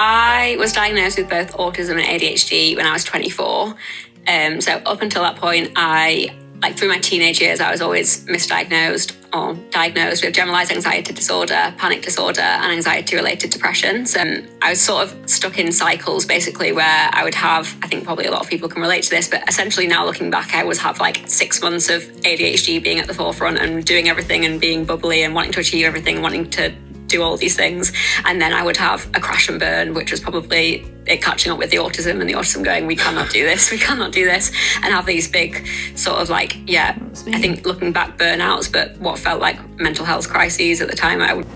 I was diagnosed with both autism and ADHD when I was 24. So up until that point, through my teenage years, I was always misdiagnosed or diagnosed with generalized anxiety disorder, panic disorder, and anxiety-related depression. So I was sort of stuck in cycles, basically, where I would have, I think probably a lot of people can relate to this, but essentially now looking back, I always have 6 months of ADHD being at the forefront and doing everything and being bubbly and wanting to achieve everything, wanting to do all these things. And then I would have a crash and burn, which was probably it catching up with the autism and the autism going, we cannot do this, and have these big sort of I think looking back burnouts, but what felt like mental health crises at the time. I would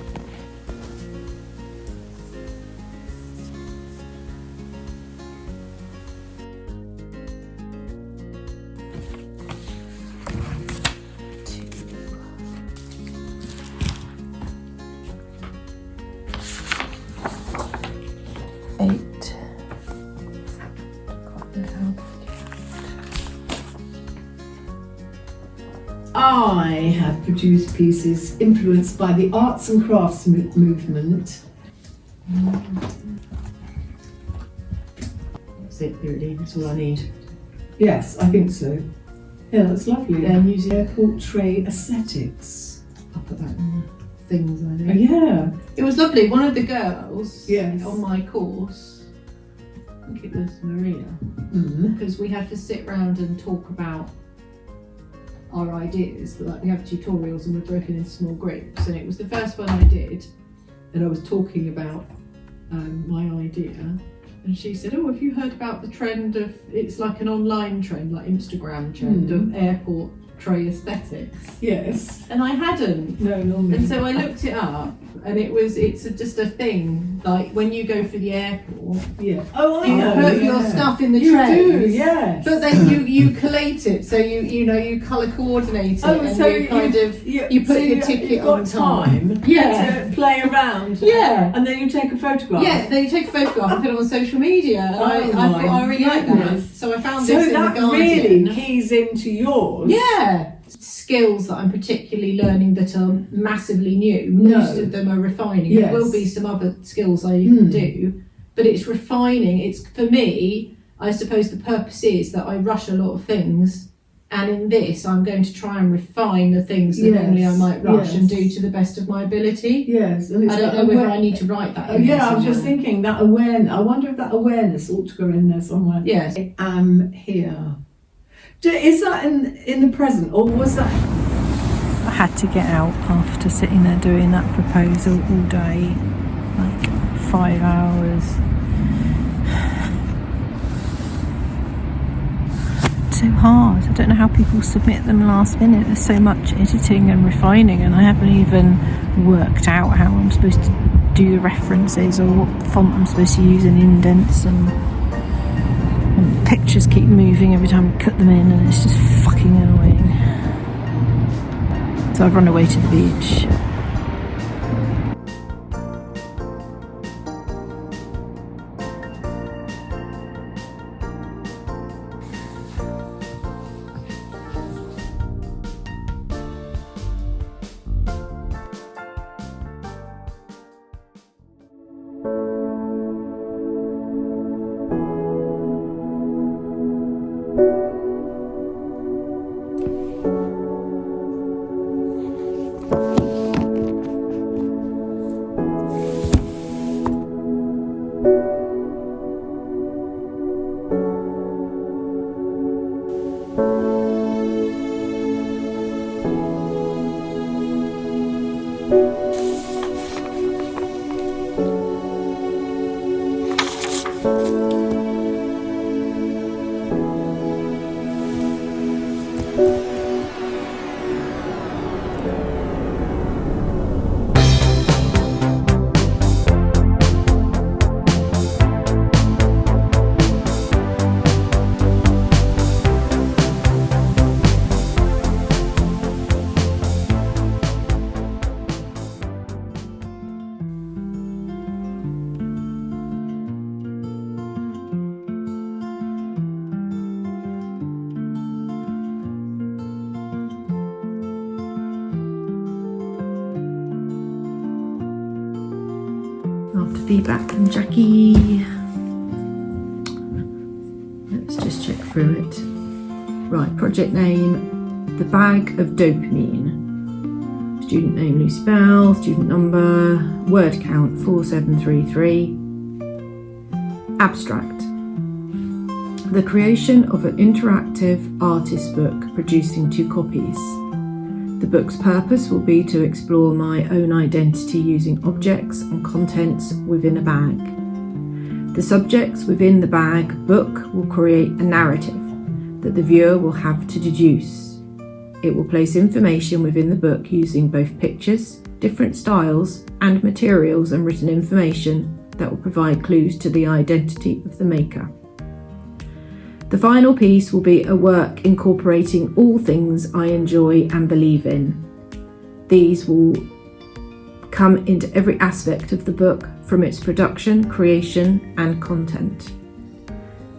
I have produced pieces influenced by the arts and crafts movement. That's it, really. That's all I need. Yes, I think so. Yeah, that's lovely. They're using their portrait aesthetics. I'll put that in the things, I think. Yeah. It was lovely. One of the girls Yes. on my course, I think it was Maria, because we had to sit round and talk about our ideas, but we have tutorials and we're broken into small groups, and it was the first one I did, and I was talking about my idea, and she said, oh, have you heard about the trend of, it's like an online trend, like Instagram trend of airport tray aesthetics? Yes. And I hadn't. No, normally. And so I looked it up, and it's just a thing, like when you go for the airport, Yeah. Oh, I you know. put your stuff in the You trays. do, yes. But then you collate it, so you colour coordinate it, and so you kind of you put your ticket you've got on time. Yeah. To play around. Yeah. And then you take a photograph. Yeah, then you take a photograph and put it on social media, and I thought I really like that. goodness. So I found So this in the that Guardian. really keys into yours. Yeah. Skills that I'm particularly learning that are massively new. No. Most of them are refining. Yes. There will be some other skills I do, but it's refining. It's, for me, I suppose the purpose is that I rush a lot of things, and in this I'm going to try and refine the things that normally I might rush and do to the best of my ability. Yes. And I don't know whether I need to write that in there I was just somewhere. thinking that awareness. I wonder if that awareness ought to go in there somewhere. Yes. I am here. Is that in the present, or was that? I had to get out after sitting there doing that proposal all day, 5 hours. It's so hard. I don't know how people submit them last minute. There's so much editing and refining, and I haven't even worked out how I'm supposed to do the references or what font I'm supposed to use in indents, and pictures keep moving every time I cut them in, and it's just fucking annoying. So I've run away to the beach. after feedback from Jackie. Let's just check through it. Right, project name, The Bag of Dopamine. Student name, Lucy Bell. Student number, word count, 4733. Abstract. The creation of an interactive artist book producing 2 copies. The book's purpose will be to explore my own identity using objects and contents within a bag. The subjects within the bag book will create a narrative that the viewer will have to deduce. It will place information within the book using both pictures, different styles, and materials and written information that will provide clues to the identity of the maker. The final piece will be a work incorporating all things I enjoy and believe in. These will come into every aspect of the book, from its production, creation, and content.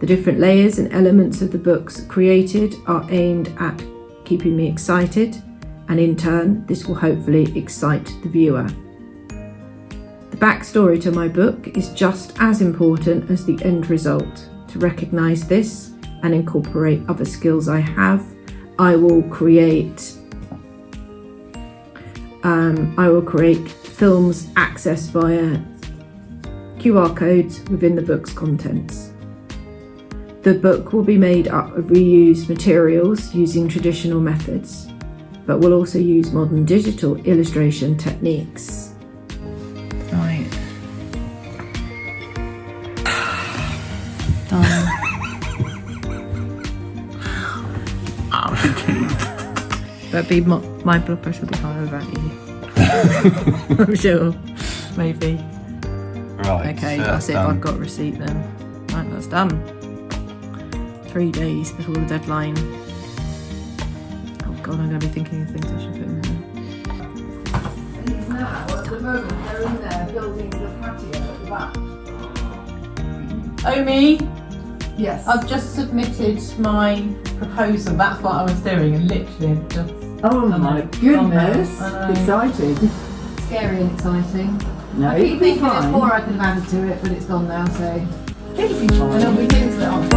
The different layers and elements of the books created are aimed at keeping me excited, and in turn, this will hopefully excite the viewer. The backstory to my book is just as important as the end result. To recognise this and incorporate other skills I have, I will create films accessed via QR codes within the book's contents. The book will be made up of reused materials using traditional methods, but will also use modern digital illustration techniques. Right. Done. But my blood pressure will be higher without you. I'm sure. Maybe. Right. Okay, so that's it. I've got a receipt then. Right, that's done. 3 days before the deadline. Oh god, I'm going to be thinking of things I should put in there. These now, at the moment, they're in there building the patio at the back. Omi, Yes. I've just submitted my proposal. That's what I was doing, and literally just. Oh my goodness! Exciting. Scary and exciting. No, I keep it'll be thinking there's fine. more I could have added to it, but it's gone now, so. It'll be fine. And there'll be things that aren't